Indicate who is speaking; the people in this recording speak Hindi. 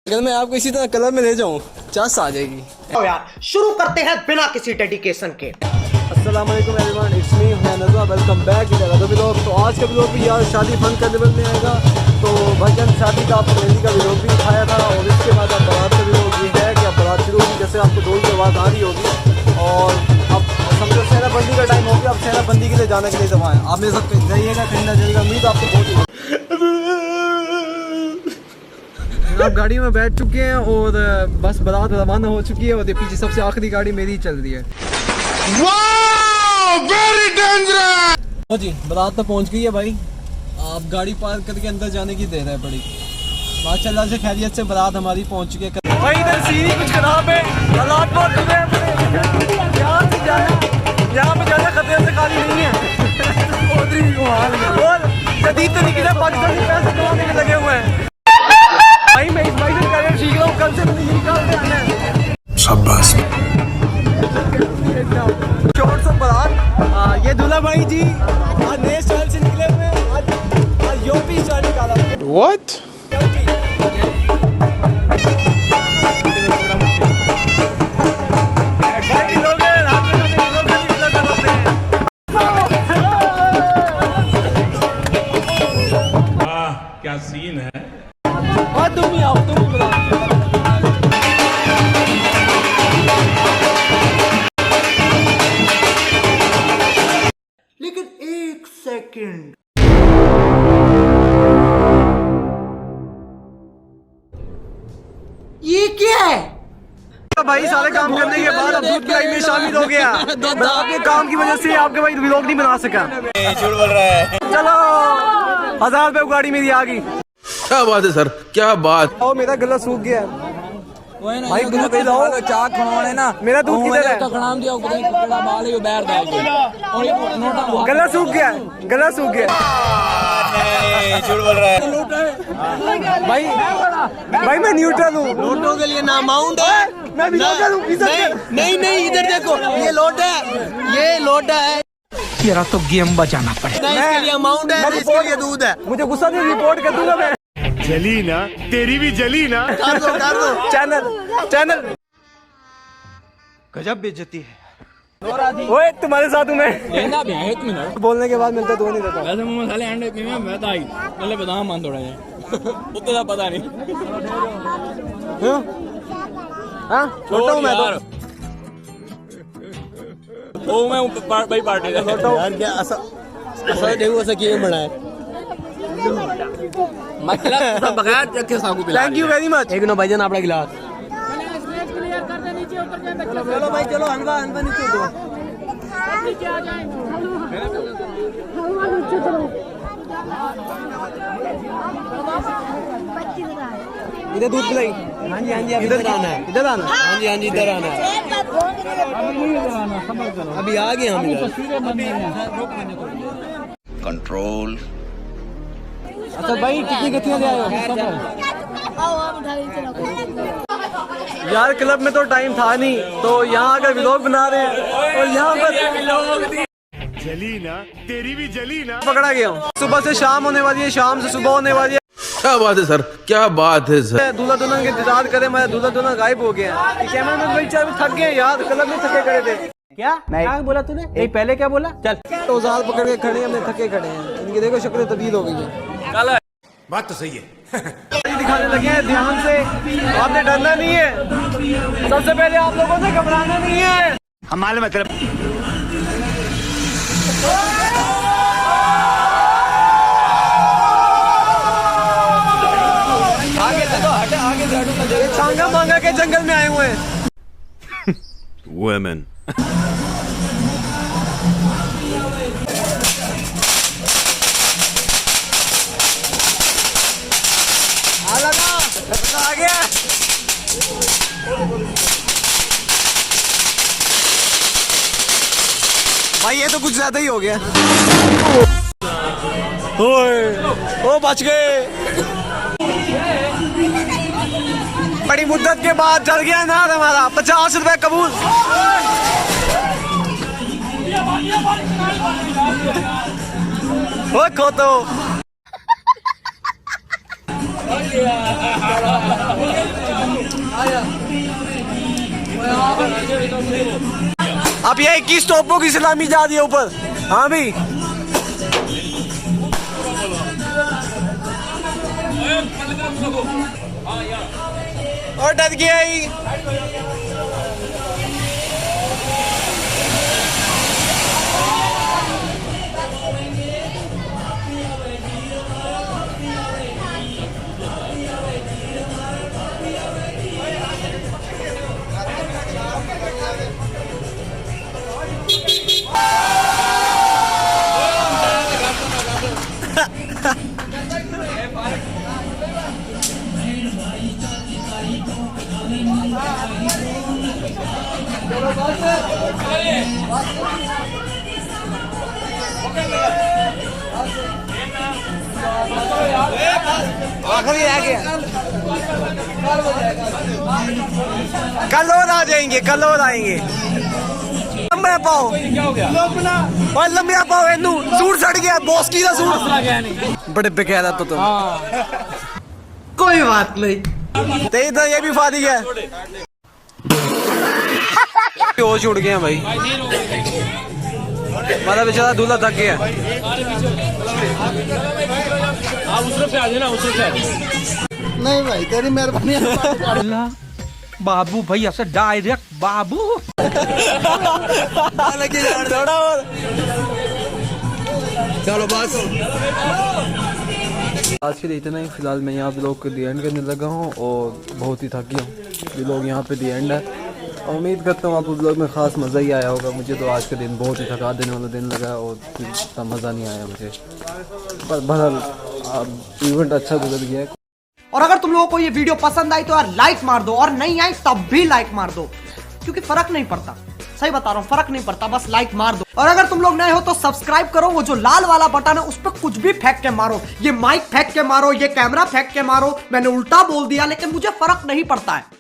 Speaker 1: अगर मैं आपको इसी तरह क्लब में ले जाऊँ चास आ जाएगी।
Speaker 2: तो यार शुरू करते हैं बिना किसी डेडिकेशन के।
Speaker 1: अस्सलाम वालेकुम everyone, it's me Nazwa, welcome back in another vlog. तो आज का व्लॉग भी यार शादी फन करने में आएगा। तो भाईजान शादी का आपको मेहंदी का व्लॉग भी दिखाया था और इसके बाद अब बारात का व्लॉग ये है कि अब बारात शुरू होगी, जैसे आपको ढोल की आवाज़ आ रही होगी। और अब समझो सेहराबंदी का टाइम हो गया, अब सेहराबंदी के लिए जाने के लिए जमा है। आप मेरे साथ जाइएगा, कहीं ना जाइएगा, उम्मीद आपको बहुत। आप गाड़ी में बैठ चुके हैं और बस बारात रवाना हो चुकी है और ये पीछे सबसे आखिरी गाड़ी मेरी चल रही है।
Speaker 3: Very dangerous.
Speaker 1: जी बारात तो पहुंच गई है भाई। आप गाड़ी पार्क करके अंदर जाने की देर है बड़ी। माशाल्लाह से खैरियत से बारात हमारी पहुंच चुकी है। भाई इधर सीढ़ी कुछ खराब है, हालात बहुत बुरे हैं। यहाँ पे जाना खतरे से खाली नहीं है। और जदीद तरीके से पाकिस्तानी पैसे कमाने में लगे हुए हैं। भाई मैं इस भाई से करियर सीख रहा हूँ, कल से मुझे निकाल के आना है। शाबाश। शॉर्ट्स ऑफ बारात। ये दूल्हा भाई जी आज नए स्टाइल से निकले हुए हैं। आज यूपी स्टाइल निकाला।
Speaker 3: व्हाट?
Speaker 4: क्या सीन है।
Speaker 1: और तुम ही आओ, तुम ही बताओ।
Speaker 2: लेकिन एक सेकंड, ये क्या है?
Speaker 1: भाई सारे काम करने के बाद अब दूध पिलाई में शामिल हो गया। मैं आपके काम की वजह से आपके भाई व्लॉग नहीं बना सका।
Speaker 3: झूठ बोल रहा है।
Speaker 1: चलो 1000 रुपए गाड़ी मेरी आ गई।
Speaker 3: क्या बात है सर, क्या बात।
Speaker 1: ओ मेरा गला सूख गया भाई, दूध दे दो।
Speaker 5: चाक खवाने ना
Speaker 1: मेरा दूध किधर है?
Speaker 5: खड़ाम दिया पता नहीं कुकड़ा बाल है, बैठ गया और ये नोटा
Speaker 1: गला सूख गया, गला सूख गया।
Speaker 3: झूठ बोल रहा है।
Speaker 1: भाई भाई मैं न्यूट्रल हूँ।
Speaker 5: लोटों के लिए ना माउंट है,
Speaker 1: मैं भी न्यूट्रल हूँ।
Speaker 5: नहीं नहीं इधर देखो, ये लोटा है, ये लोटा है। तेरा तो गेम बचाना पड़ेगा। इसके लिए माउंट है, इसके लिए दूध है।
Speaker 1: मुझे गुस्सा नहीं, रिपोर्ट कर दूंगा मैं।
Speaker 3: जली ना, तेरी भी जली ना।
Speaker 5: कर दो
Speaker 1: चैनल
Speaker 5: गजब बेइज्जती है।
Speaker 1: ओए तुम्हारे साथ हूँ मैं।
Speaker 5: लेना भी है 1 मिनट।
Speaker 1: बोलने के बाद मिलता दो नहीं देता।
Speaker 5: वैसे मुंह मसाले अंडे पीने में मैं तो आई पहले बादाम मान थोड़ा है उतना पता नहीं।
Speaker 1: हाँ छोटा हूँ मैं तो।
Speaker 5: ओ मैं भाई पार्टी का यार क्या ऐसा देखो ऐसा किए बना है मतलब बगैर चक्के सागू पिला।
Speaker 1: Thank you very much.
Speaker 5: एक नो भाईजान आपका गिलास।
Speaker 1: चलो भाई चलो, हलवा नीचे दो। इधर दूध पिलाई।
Speaker 5: हाँ जी
Speaker 1: इधर आना है, इधर आना।
Speaker 5: हाँ जी इधर आना है। अभी आ गए हम
Speaker 3: कंट्रोल।
Speaker 1: अच्छा भाई कितनी गतियाँ ले आए हो? यार क्लब में तो टाइम था नहीं, तो यहाँ अगर व्लॉग बना रहे हैं और यहाँ पर
Speaker 3: जली ना, तेरी भी जली ना।
Speaker 1: पकड़ा गया हूँ। सुबह से शाम होने वाली है, शाम से सुबह होने वाली है।
Speaker 3: क्या बात है सर, क्या बात है सर।
Speaker 1: दूल्हा दुल्हन के इंतजार करे, मैं दूल्हा दुल्हन गायब हो गया। कैमरामैन भाई चार थक गए यार, क्लब में थके खड़े थे। क्या बोला तूने? नहीं पहले क्या बोला? चल तो जाल पकड़ के खड़े, हमने थके खड़े हैं। इनकी देखो शक्लें तब्दील हो गई है।
Speaker 3: बात तो सही है।
Speaker 1: दिखाने लगे हैं ध्यान से, आपने डरना नहीं है। सबसे पहले आप लोगों से घबराना नहीं है।
Speaker 3: हमारे मतलब
Speaker 1: छांगा मांगा के जंगल में आए हुए हैं।
Speaker 3: वुमेन।
Speaker 1: आ गया। भाई ये तो कुछ ज्यादा ही हो गया। ओए ओ बच गए। बड़ी मुद्दत के बाद चल गया ना हमारा 50 रुपए कबूल। ओ खो तो
Speaker 5: अब ये 21 तोपों की सलामी जा रही है ऊपर। हाँ भी और डर गया ही। आखिरी रह गया। कल और आ जाएंगे, कल और आएंगे। लंबे पाओ और लंबे पाओ इनू सूट सड़ गया, बॉस की दा सूट बड़े बेकायदा तो तुम।
Speaker 2: कोई बात नहीं।
Speaker 5: ते इधर ये भी फादी है। होश उड़ गए भाई, हमारा बेचारा दूल्हा थक गया।
Speaker 1: आप उस तरफ से आ जाना, उस तरफ से आ जाना।
Speaker 2: नहीं भाई तेरी मेहरबानी।
Speaker 4: बाबू भैया से डायरेक्ट बाबू।
Speaker 5: थोड़ा और चलो बस।
Speaker 1: आज के लिए इतना ही। फिलहाल मैं यहाँ ब्लॉग को दी एंड करने लगा हूँ और बहुत ही थक गया हूँ। ब्लॉग यहाँ पे दी एंड है। उम्मीद करता हूँ आपको ब्लॉग में ख़ास मज़ा ही आया होगा। मुझे तो आज का दिन बहुत ही थका देने वाला दिन लगा और इतना मज़ा नहीं आया मुझे, पर बहरहाल इवेंट अच्छा गुजर गया।
Speaker 2: और अगर तुम लोगों को ये वीडियो पसंद आई तो यार लाइक मार दो, और नहीं आई तब भी लाइक मार दो, क्योंकि फर्क नहीं पड़ता। सही बता रहा हूँ, फर्क नहीं पड़ता, बस लाइक मार दो। और अगर तुम लोग नए हो तो सब्सक्राइब करो। वो जो लाल वाला बटन है उस पर कुछ भी फेंक के मारो, ये माइक फेंक के मारो, ये कैमरा फेंक के मारो। मैंने उल्टा बोल दिया लेकिन मुझे फर्क नहीं पड़ता है।